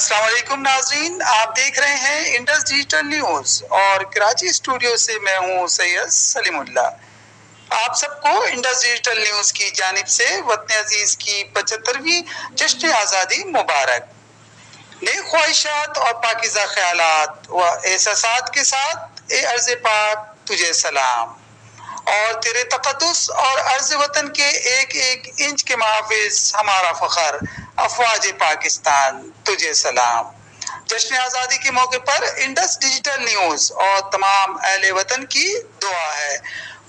अस्सलाम वालेकुम नाजरीन, आप देख रहे हैं इंडस डिजिटल न्यूज और कराची स्टूडियो से मैं हूं सैयद सलीमुल्ला। आप सबको इंडस डिजिटल न्यूज की जानिब से वतन अजीज की 75वीं जश्न आज़ादी मुबारक। नेक ख्वाहिशात और पाकिज़ा ख्यालात व एहसासात के साथ ए अर्ज़ पाक तुझे सलाम और तेरे तक़द्दुस और अर्ज़ वतन के एक एक इंच के मुहाफ़िज़ हमारा फ़ख्र अफ़वाज पाकिस्तान तुझे सलाम। जश्न आज़ादी के मौके पर इंडस डिजिटल न्यूज़ और तमाम अहले वतन की दुआ है,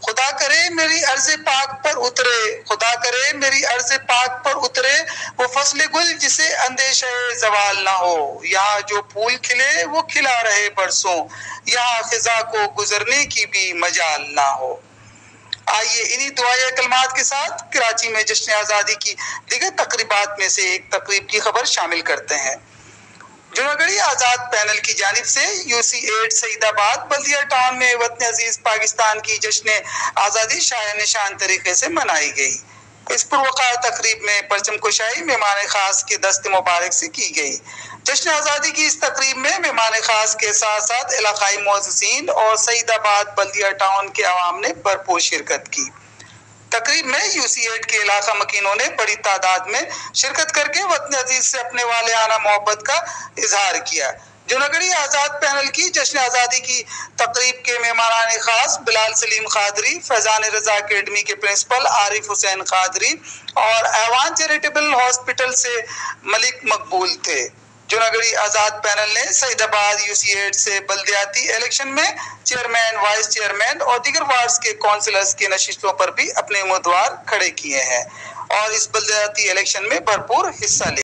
खुदा करे मेरी अर्ज़ पाक पर उतरे, खुदा करे मेरी अर्ज़ पाक पर उतरे वो फसले गुल जिसे अंदेशे ज़वाल ना हो। यहाँ जो फूल खिले वो खिला रहे बरसों, यहाँ ख़िज़ा को गुजरने की भी मजाल ना हो। आइए इन्हीं दुआए कलमात के साथ कराची में जश्न आज़ादी की दीगर तकरीबात में से एक तकरीब की खबर शामिल करते हैं। जूनागढ़ी आज़ाद पैनल की जानिब से UC8 सईदाबाद बल्दिया टाउन में वतन अजीज पाकिस्तान की जश्न आज़ादी शाह निशान तरीके से मनाई गई। इस पुरवकार तकरीब में परचम कुशाई मेहमान खास के दस्त मुबारक से की गई। जश्न आज़ादी की इस तकरीब में मेहमान खास के साथ साथ इलाकाई मुअज़्ज़िज़ीन और सईदाबाद बल्दिया टाउन के अवाम ने भरपूर शिरकत की। तकरीब में UC8 के इलाका मकीनों ने बड़ी तादाद में शिरकत करके वतन अजीज से अपने वालियाना मोहब्बत का इजहार किया। जूनागढ़ी आज़ाद पैनल की जश्न आज़ादी की तकरीब के मेहमान खास बिलाल सलीम कादरी, फैजान रजा अकेडमी के प्रिंसिपल आरिफ हुसैन कादरी और ऐवान चैरिटेबल हॉस्पिटल से मलिक मकबूल थे। जूनागढ़ी आज़ाद पैनल ने सईदाबाद UC8 से बल्दियाती इलेक्शन में चेयरमैन, वाइस चेयरमैन और दीगर वार्ड्स के काउंसिलर्स की नशिस्तों पर भी अपने उम्मीदवार खड़े किए हैं और इस बल्दियाती इलेक्शन में भरपूर हिस्सा लिया।